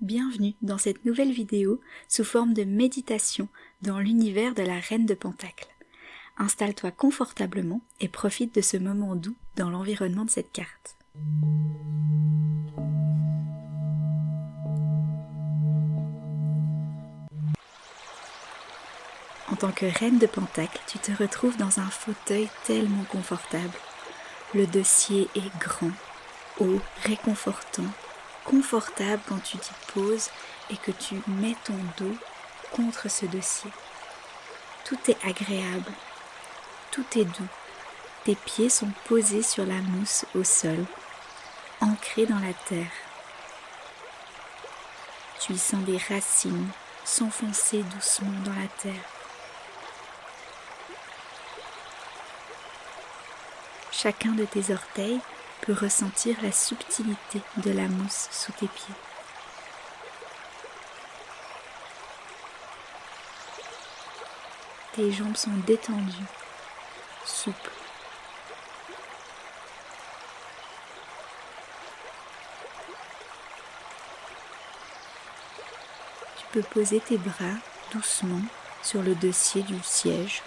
Bienvenue dans cette nouvelle vidéo sous forme de méditation dans l'univers de la Reine de Pentacles. Installe-toi confortablement et profite de ce moment doux dans l'environnement de cette carte. En tant que Reine de Pentacles, tu te retrouves dans un fauteuil tellement confortable. Le dossier est grand, haut, réconfortant, confortable quand tu t'y poses et que tu mets ton dos contre ce dossier. Tout est agréable, tout est doux. Tes pieds sont posés sur la mousse au sol, ancrés dans la terre. Tu y sens des racines s'enfoncer doucement dans la terre. Chacun de tes orteils peut ressentir la subtilité de la mousse sous tes pieds. Tes jambes sont détendues, souples. Tu peux poser tes bras doucement sur le dossier du siège.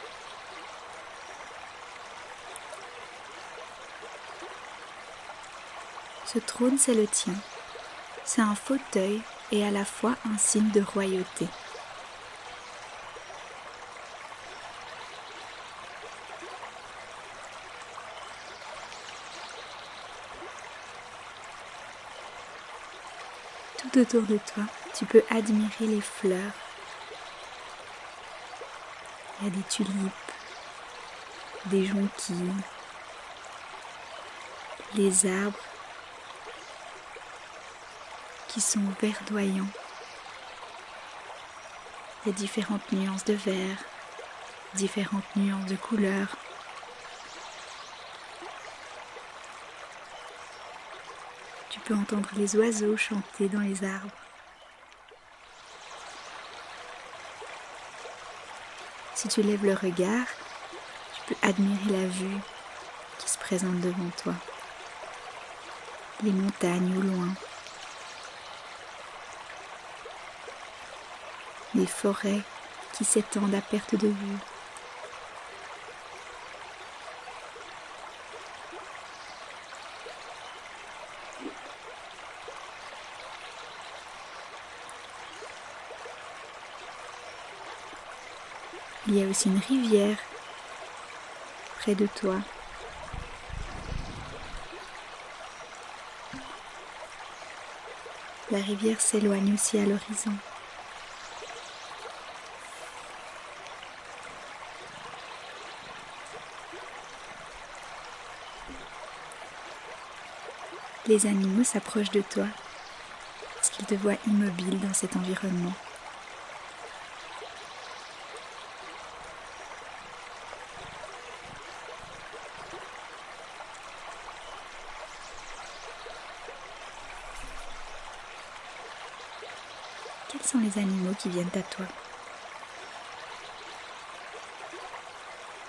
Ce trône, c'est le tien. C'est un fauteuil et à la fois un signe de royauté. Tout autour de toi, tu peux admirer les fleurs. Il y a des tulipes, des jonquilles, les arbres qui sont verdoyants. Il y a différentes nuances de vert, différentes nuances de couleurs. Tu peux entendre les oiseaux chanter dans les arbres. Si tu lèves le regard, tu peux admirer la vue qui se présente devant toi. Les montagnes au loin. Les forêts qui s'étendent à perte de vue. Il y a aussi une rivière près de toi. La rivière s'éloigne aussi à l'horizon. Les animaux s'approchent de toi parce qu'ils te voient immobile dans cet environnement. Quels sont les animaux qui viennent à toi?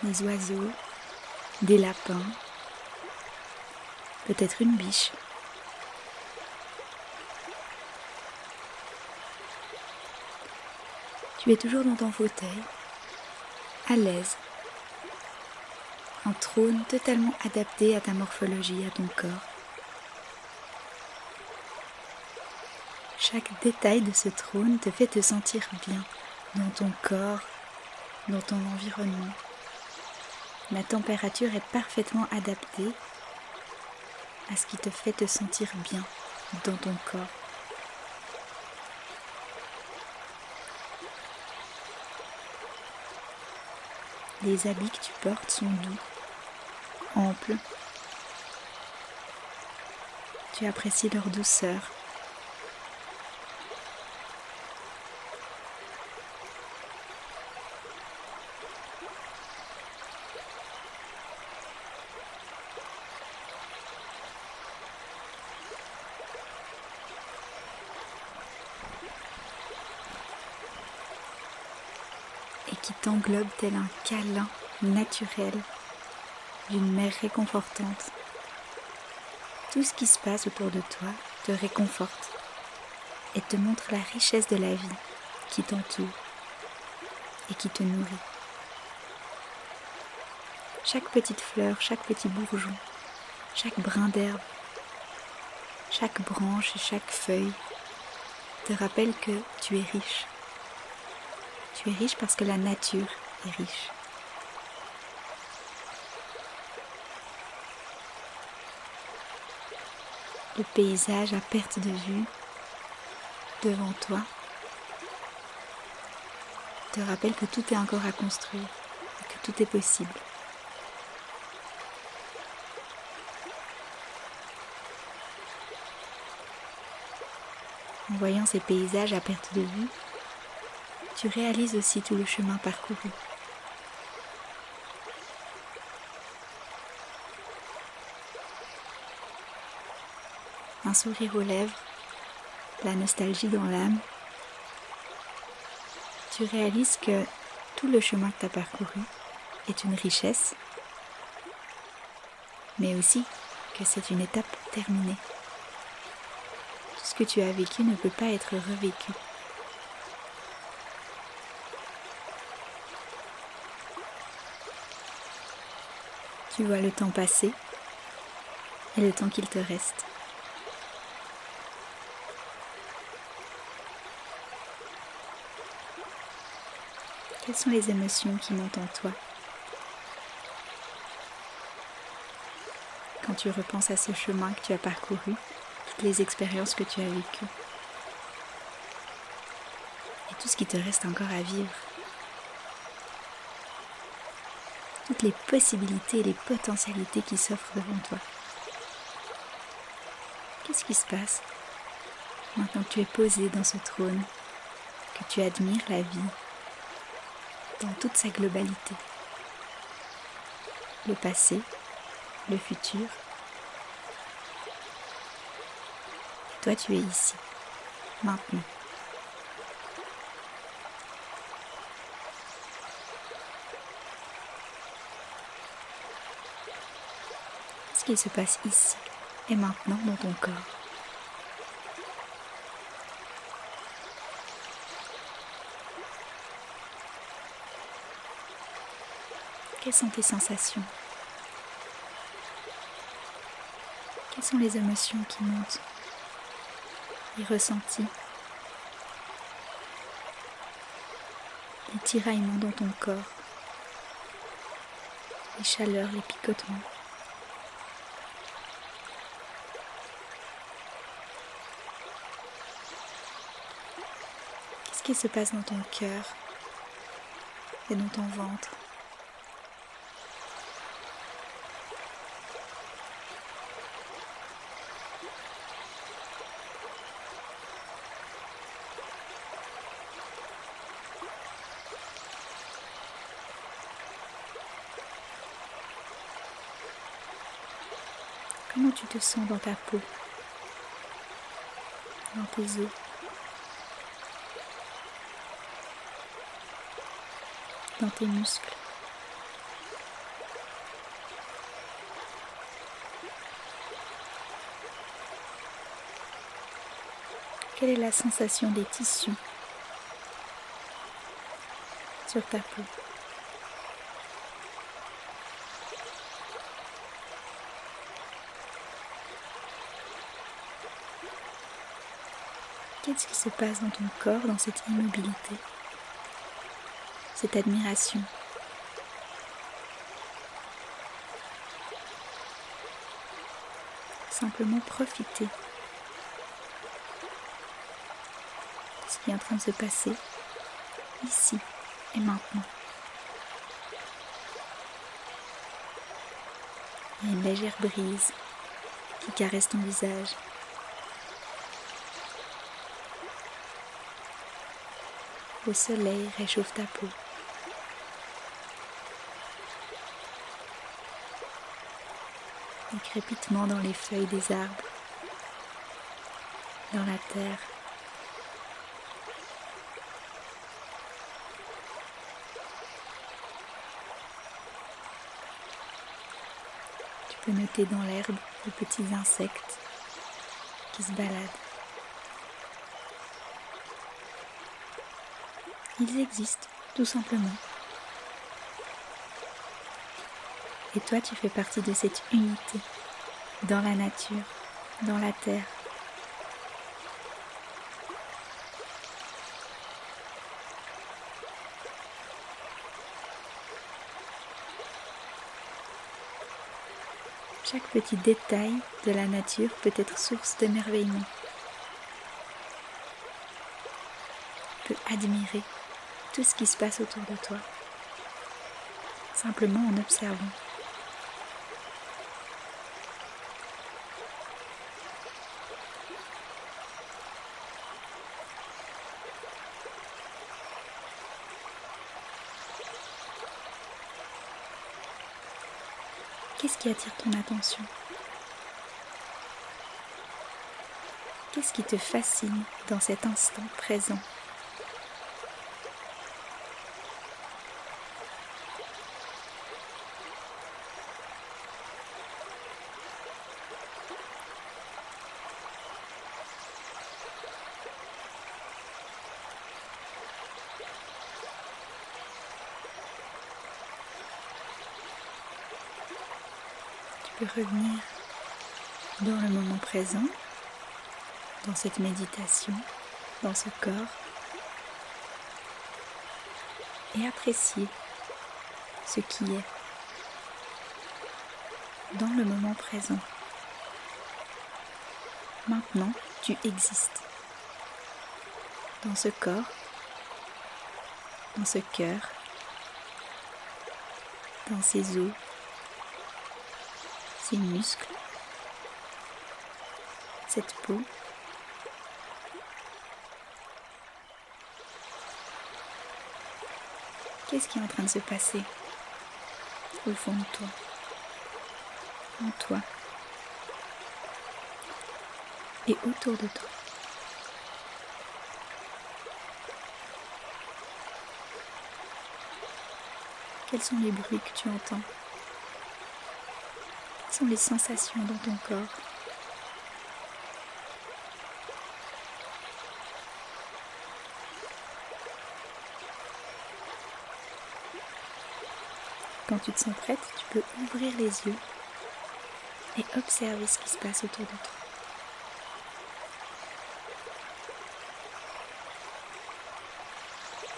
Des oiseaux, des lapins, peut-être une biche. Tu es toujours dans ton fauteuil, à l'aise. Un trône totalement adapté à ta morphologie, à ton corps. Chaque détail de ce trône te fait te sentir bien dans ton corps, dans ton environnement. La température est parfaitement adaptée à ce qui te fait te sentir bien dans ton corps. Les habits que tu portes sont doux, amples. Tu apprécies leur douceur. Et qui t'englobe tel un câlin naturel d'une mère réconfortante. Tout ce qui se passe autour de toi te réconforte. et te montre la richesse de la vie qui t'entoure et qui te nourrit. Chaque petite fleur, chaque petit bourgeon, chaque brin d'herbe, chaque branche et chaque feuille te rappelle que tu es riche. Tu es riche parce que la nature est riche. Le paysage à perte de vue devant toi te rappelle que tout est encore à construire et que tout est possible. En voyant ces paysages à perte de vue, tu réalises aussi tout le chemin parcouru. Un sourire aux lèvres, la nostalgie dans l'âme, tu réalises que tout le chemin que tu as parcouru est une richesse, mais aussi que c'est une étape terminée. Tout ce que tu as vécu ne peut pas être revécu. Tu vois le temps passer et le temps qu'il te reste. Quelles sont les émotions qui montent en toi quand tu repenses à ce chemin que tu as parcouru, toutes les expériences que tu as vécues et tout ce qui te reste encore à vivre, toutes les possibilités et les potentialités qui s'offrent devant toi. Qu'est-ce qui se passe maintenant que tu es posé dans ce trône, que tu admires la vie dans toute sa globalité, le passé, le futur. Et toi, tu es ici, maintenant. Qu'est-ce qui se passe ici et maintenant dans ton corps? Quelles sont tes sensations? Quelles sont les émotions qui montent? Les ressentis? Les tiraillements dans ton corps? Les chaleurs, les picotements? Qu'est-ce qui se passe dans ton cœur et dans ton ventre? Comment tu te sens dans ta peau, dans tes os? Dans tes muscles? Quelle est la sensation des tissus sur ta peau? Qu'est-ce qui se passe dans ton corps, dans cette immobilité, cette admiration? Simplement profiter de ce qui est en train de se passer ici et maintenant. Il y a une légère brise qui caresse ton visage. Le soleil réchauffe ta peau. Les crépitements dans les feuilles des arbres, dans la terre. Tu peux noter dans l'herbe de petits insectes qui se baladent. Ils existent, tout simplement. Et toi, tu fais partie de cette unité, dans la nature, dans la terre. Chaque petit détail de la nature peut être source d'émerveillement. Tu peux admirer tout ce qui se passe autour de toi, simplement en observant. Qu'est-ce qui attire ton attention? Qu'est-ce qui te fascine dans cet instant présent? Tu peux revenir dans le moment présent, dans cette méditation, dans ce corps, et apprécier ce qui est dans le moment présent. Maintenant, tu existes dans ce corps, dans ce cœur, dans ces os, ces muscles, cette peau. Qu'est-ce qui est en train de se passer au fond de toi, en toi et autour de toi? Quels sont les bruits que tu entends? Quelles sont les sensations dans ton corps? Quand tu te sens prête, tu peux ouvrir les yeux et observer ce qui se passe autour de toi.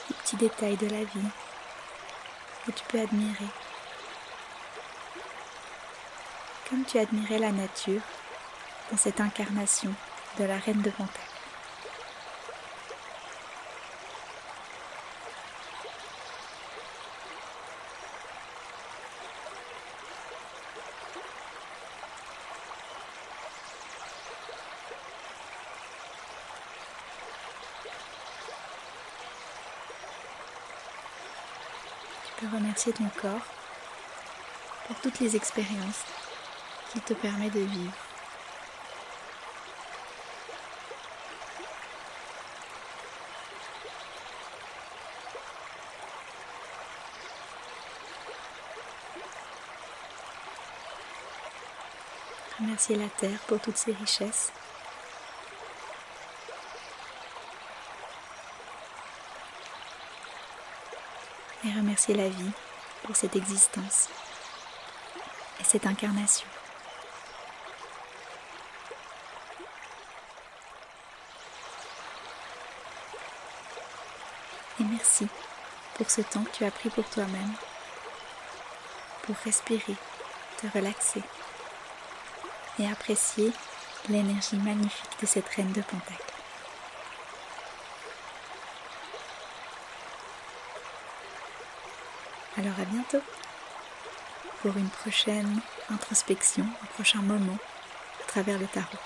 Les petits détails de la vie que tu peux admirer. Comme tu admirais la nature dans cette incarnation de la Reine de Pentacles. Tu peux remercier ton corps pour toutes les expériences qu'il te permet de vivre. Remercier la terre pour toutes ses richesses. Et remercier la vie pour cette existence et cette incarnation. Et merci pour ce temps que tu as pris pour toi-même, pour respirer, te relaxer et apprécier l'énergie magnifique de cette Reine de Pentacles. Alors à bientôt pour une prochaine introspection, un prochain moment à travers le tarot.